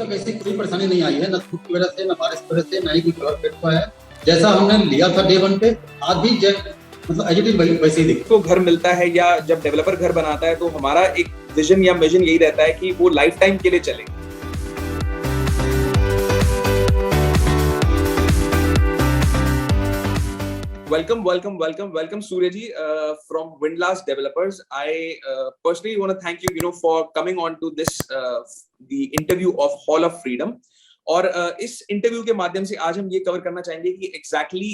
तक ऐसी कोई परेशानी नहीं आई है, ना धूप की वजह से, ना बारिश की वजह से, ना ही कोई कलर फेड हुआ है। जैसा हमने लिया था डे 1 पे, आज भी मतलब एज इट इज वैसे ही दिखता है। तो घर मिलता है या जब डेवलपर घर बनाता है तो हमारा एक विजन या मिशन यही रहता है कि वो लाइफ टाइम के लिए चले। Welcome, Surya ji, from Windlass Developers. I personally want to thank you, for coming on to this the interview of Hall of Freedom. और इस इंटरव्यू के माध्यम से आज हम ये कवर करना चाहेंगे कि एग्जैक्टली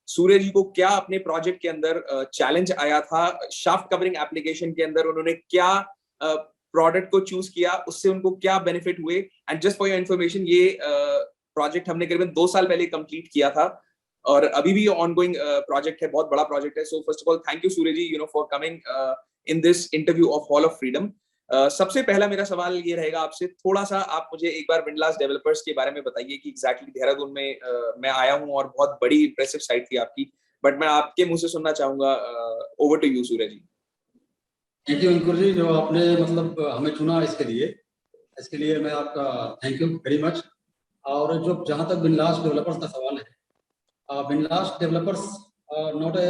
सूर्य जी को क्या अपने प्रोजेक्ट के अंदर चैलेंज आया था, शाफ्ट कवरिंग एप्लीकेशन के अंदर उन्होंने क्या प्रोडक्ट को चूज किया, उससे उनको क्या बेनिफिट हुए। And just for your information, ये प्रोजेक्ट हमने करीबन 2 साल पहले कंप्लीट किया था और अभी भी ऑनगोइंग प्रोजेक्ट है, बहुत बड़ा प्रोजेक्ट है। So first of all thank you Surya ji, for coming in this interview of hall of freedom. सबसे पहला मेरा सवाल ये रहेगा आपसे, थोड़ा सा आप मुझे एक बार विंडलास डेवलपर्स के बारे में बताइए कि एग्जैक्टली देहरादून में मैं आया हूँ और बहुत बड़ी इंप्रेसिव साइट थी आपकी, बट मैं आपके मुंह से सुनना चाहूंगा। Over to you Surya ji. Thank you Ankur ji, जो आपने मतलब हमें चुना इसके लिए मैं आपका थैंक यू वेरी मच। और जो जहाँ तक विंडलास डेवलपर्स का सवाल है, Windlass Developers not a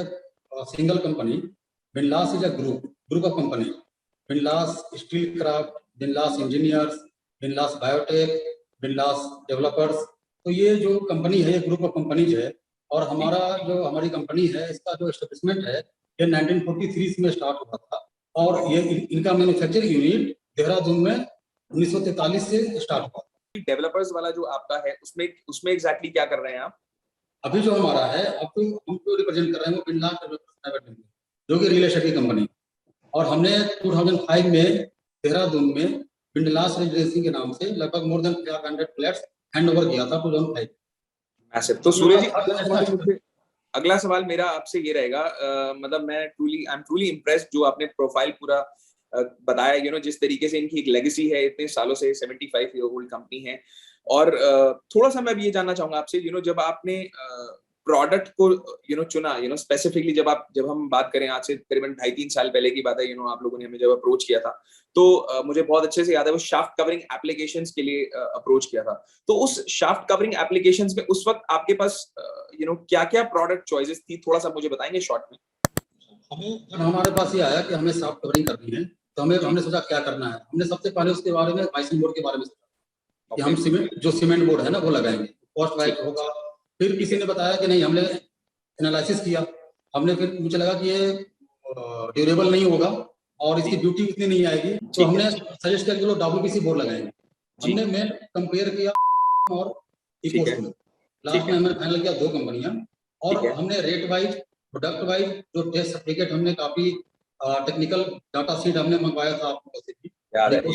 single company. Windlass is a group of company. Windlass Steelcraft, Windlass Engineers, Windlass Biotech, Windlass Developers. तो ये जो कंपनी है, ये ग्रुप ऑफ कंपनीज है। और हमारी कंपनी है, इसका जो एस्टेब्लिशमेंट है ये 1943 में स्टार्ट हुआ था और ये इनका मैन्युफैक्चरिंग यूनिट देहरादून में 1943 से स्टार्ट हुआ। डेवलपर्स वाला जो आपका है उसमें एग्जैक्टली क्या कर रहे हैं आप? अभी जो हमारा है, अब तो हम जो रिप्रेजेंट कर रहे हैं वो विंडलास डेवलपर्स प्राइवेट लिमिटेड, जो कि रियल एस्टेट की कंपनी। और हमने 2005 में देहरादून में विंडलास रेजिडेंसी के नाम से लगभग more than 500 flats hand over किया था 2005। तो सूर्य जी, अगला सवाल मेरा आपसे ये रहेगा, मतलब आई एम ट्रूली इम्प्रेस्ड जो आपने प्रोफाइल पूरा बताया, जिस तरीके से इनकी एक लेगेसी है, इतने सालों से 75 ईयर ओल्ड कंपनी है। और थोड़ा सा मैं भी ये जानना चाहूंगा आपसे, जब आपने प्रोडक्ट को चुना, स्पेसिफिकली जब हम बात करें आज से करीबन 2.5-3 साल पहले की बात है, आप लोगों ने हमें जब अप्रोच किया था तो मुझे बहुत अच्छे से याद है वो शाफ्ट कवरिंग एप्लीकेशंस के लिए अप्रोच किया था। तो उस शाफ्ट कवरिंग एप्लीकेशंस में उस वक्त आपके पास क्या-क्या प्रोडक्ट चॉइसेस थी, थोड़ा सा मुझे बताएंगे शॉर्ट में? जब हमारे पास ये आया कि हमें शाफ्ट कवरिंग करनी है तो हमने सोचा क्या करना है। हमने सबसे पहले उसके बारे में बाइसिंग बोर्ड के बारे में सोचा कि हम सीमेंट बोर्ड है ना वो लगाएंगे, कॉस्ट वाइज होगा। फिर किसी ने बताया कि नहीं, हमने एनालिसिस किया, फिर मुझे लगा कि ये ड्यूरेबल नहीं होगा और इसकी ब्यूटी उतनी नहीं आएगी, तो हमने सजेस्ट किया कि चलो WPC बोर्ड लगाएंगे। हमने मेन कंपेयर किया और इकोस्ट में, लास्ट में हमने फाइनल किया 2 कंपनियां। और हमने रेट वाइज, प्रोडक्ट वाइज, जो टेस्ट सर्टिफिकेट हमने काफी टेक्निकल डाटा शीट हमने मंगवाया था आप लोगों से भी,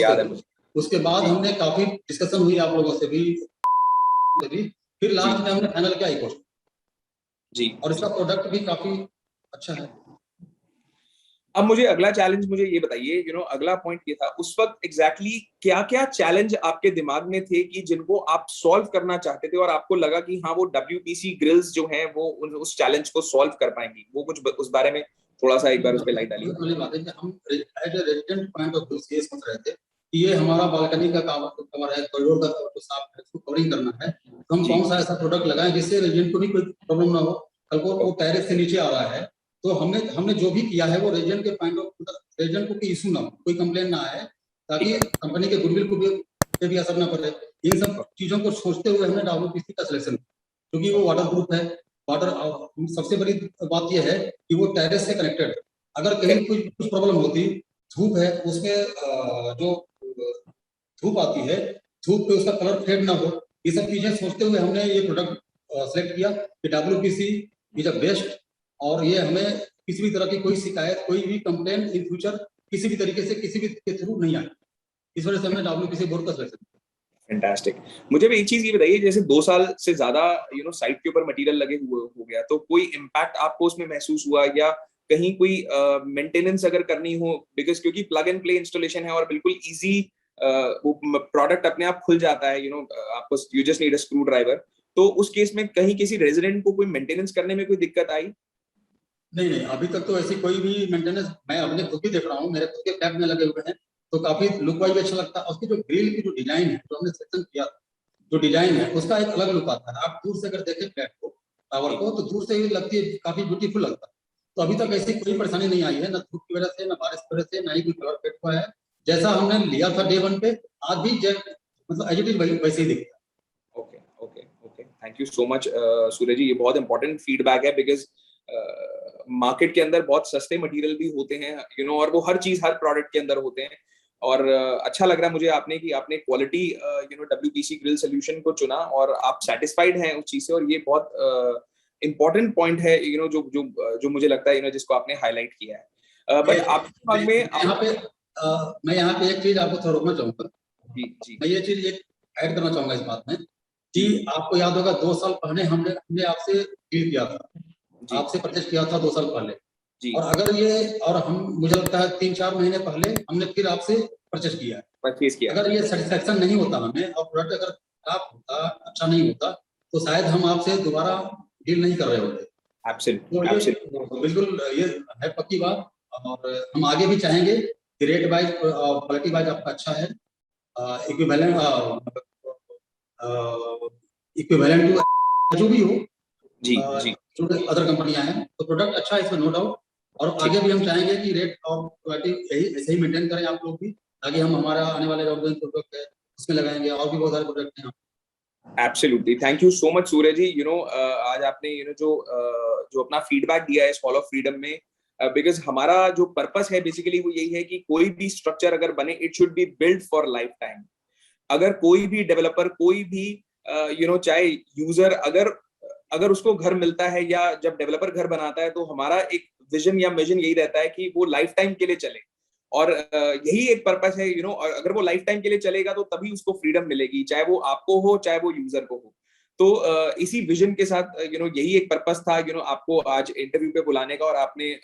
याद है। उसके बाद हमने काफी डिस्कशन हुई आप लोगों से भी, फिर लास्ट में हमने फाइनल किया इकोस्ट जी। और इसका प्रोडक्ट भी काफी अच्छा है। अब मुझे अगला चैलेंज मुझे ये बताइए, अगला पॉइंट ये था उस वक्त एग्जैक्टली क्या-क्या चैलेंज आपके दिमाग में थे कि जिनको आप सॉल्व करना चाहते थे और आपको लगा कि हाँ वो WPC ग्रिल्स जो हैं वो उस चैलेंज को सॉल्व कर पाएंगी, वो कुछ उस बारे में थोड़ा सा एक बार उस पे लाइट डालिए। पहली बात है कि हम as a resident point of view से सोच रहे थे कि ये हमारा बालकनी का कवर है, कॉरिडोर का कवर, साफ है, उसको कवरिंग करना है, तो हम कौन सा ऐसा प्रोडक्ट लगाएं जिससे रेजिडेंट को भी कोई प्रॉब्लम ना हो। कल को वो टेरेस से नीचे आ रहा है तो हमने जो भी किया है वो रेजिडेंट के पॉइंट ऑफ, रेजिडेंट को कोई इशू ना हो, कोई कंप्लेन ना आए, ताकि कंपनी के गुडविल को भी असर ना पड़े। इन सब चीजों को सोचते हुए हमने WPC का सिलेक्शन, क्योंकि वो वाटर प्रूफ है। सबसे बड़ी बात यह है कि वो टेरेस से कनेक्टेड है, अगर कहीं कुछ प्रॉब्लम होती, धूप है उसमें जो धूप आती है, धूप पे उसका कलर फेड ना हो, ये सब चीजें सोचते हुए हमने ये प्रोडक्ट सेलेक्ट किया कि WPC इज अ बेस्ट। और ये हमें किसी भी तरह की कोई शिकायत, कोई भी कंप्लेन इन फ्यूचर किसी भी तरीके से किसी भी के थ्रू नहीं आए, इस वजह से हमने WPC बोर्ड का सिलेक्शन किया। फैंटास्टिक। मुझे भी एक चीज ये बताइए, जैसे 2 साल से ज्यादा साइट के ऊपर मटेरियल लगे हुए हो गया, तो कोई इम्पैक्ट आपको उसमें महसूस हुआ या कहीं कोई मेंटेनेंस अगर करनी हो, बिकॉज क्योंकि प्लग एंड प्ले इंस्टॉलेशन है और बिल्कुल इजी वो प्रोडक्ट अपने आप खुल जाता है, आपको you just need a screw driver, तो उस केस में कहीं किसी रेजिडेंट को कोई मेंटेनेंस करने में कोई दिक्कत आई? नहीं, अभी तक तो ऐसी कोई भी मेंटेनेंस मैं अपने खुद भी देख रहा हूँ, मेरे खुद के फ्लैट में लगे हुए हैं, तो काफी लुक वाइज अच्छा लगता है। उसकी जो ग्रिल की जो डिजाइन है, जो हमने सेक्शन किया, जो डिजाइन है उसका एक अलग लुक आता है। आप दूर से अगर देखें फ्लैट को, टावर को, तो दूर से ही लगती है, काफी ब्यूटीफुल लगता है। तो अभी तक ऐसी कोई परेशानी नहीं आई है, ना धूप की वजह से, ना बारिश की वजह से, ना ही कोई कलर फेड हुआ है। जैसा हमने लिया था डे 1 पे, आज भी मतलब एज इट इज वैसे ही दिखता है। Okay okay okay, thank you so much Suraj ji, ये बहुत इंपॉर्टेंट फीडबैक है बिकॉज मार्केट के अंदर बहुत सस्ते मटेरियल भी होते हैं और वो हर चीज हर प्रोडक्ट के अंदर होते हैं। और अच्छा लग रहा है मुझे आपने क्वालिटी WPC ग्रिल सोल्यूशन को चुना और आप सेटिस्फाइड हैं उस चीज से, और ये बहुत इंपॉर्टेंट पॉइंट है जो जो जो मुझे लगता है जो आपने हाईलाइट किया है। बट आप मैं यहाँ पे एक चीज आपको थोड़ा रोकना चाहूंगा। जी मैं ये चीज एक ऐड करना चाहूंगा इस बात में कि आपको याद होगा 2 साल पहले हमने आपसे डील किया था, आपसे परचेज किया था 2 साल पहले। और अगर मुझे लगता है 3-4 महीने पहले हमने फिर आपसे परचेज किया है। अगर ये सेटिस्फेक्शन नहीं होता हमें, और प्रोडक्ट अगर खराब होता, अच्छा नहीं होता, तो शायद हम आपसे दोबारा डील नहीं कर रहे होते। तो बिल्कुल ये है पक्की बात। और हम आगे भी चाहेंगे कि रेट वाइज और क्वालिटी वाइज आपका अच्छा है, इक्विवेलेंट टू जो भी हो, जो अदर कंपनियां हैं, तो प्रोडक्ट अच्छा है, इसमें नो डाउट। और आगे भी हम चाहेंगे कि रेट और क्वालिटी यही ऐसे ही मेंटेन करें आप लोग भी, ताकि हम हमारा आने वाले प्रोडक्ट है उसमें लगाएंगे, और भी बहुत सारे प्रोडक्ट हैं। Absolutely, thank you so much Suraj ji. आज आपने जो अपना फीडबैक दिया है इस हॉल ऑफ फ्रीडम में, बिकॉज हमारा जो पर्पस है बेसिकली वो यही है कि कोई भी स्ट्रक्चर अगर बने, it should be build for life time. अगर कोई भी डेवलपर, कोई भी चाहे यूजर, अगर उसको घर मिलता है या जब डेवलपर घर बनाता है, तो हमारा एक विजन या मिशन यही रहता है कि वो लाइफ टाइम के लिए चले। और यही एक पर्पस है और अगर वो लाइफ टाइम के लिए चलेगा तो तभी उसको फ्रीडम मिलेगी, चाहे वो आपको हो चाहे वो यूजर को हो। तो इसी विजन के साथ यही एक पर्पस था आपको आज इंटरव्यू पे बुलाने का। और आपने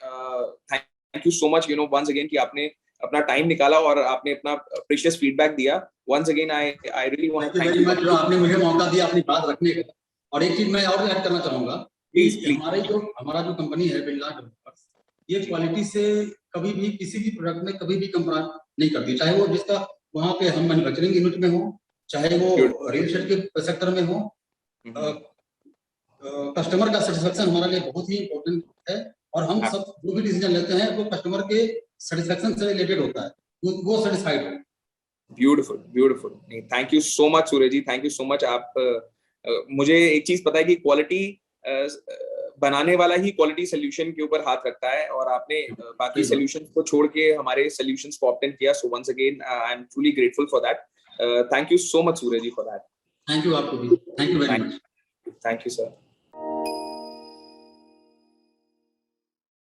thank you so much once again कि आपने अपना टाइम निकाला और आपने अपना प्रीशियस फीडबैक दिया। Once again I really want to thank you जो आपने मुझे मौका दिया अपनी बात रखने का। और एक चीज मैं और ऐड करना चाहूंगा कि हमारा जो कंपनी है बिरला डेवलपर्स, ये क्वालिटी से कभी भी किसी भी प्रोडक्ट में कभी भी कंप्रोमाइज नहीं करती, चाहे वो जिसका वहां पे हम मैन्युफैक्चरिंग यूनिट में हो, चाहे वो रियल एस्टेट के सेक्टर में हो। कस्टमर का सेटिस्फेक्शन हमारे लिए बहुत ही इम्पोर्टेंट है, और हम सब जो भी डिसीजन लेते हैं वो कस्टमर के सेटिस्फेक्शन से रिलेटेड होता है, वो सेटिस्फाइड हो। Beautiful. Thank you so much Suraj ji, thank you so much. आप मुझे एक चीज पता है कि क्वालिटी बनाने वाला ही क्वालिटी सोल्यूशन के ऊपर हाथ रखता है, और आपने बाकी सोल्यूशंस को छोड़ के हमारे सोल्यूशंस को ऑप्टेन किया। So once again I am truly grateful for that. Thank you so much Suraj ji for that. Thank you आपको भी, thank you very much. Thank you sir.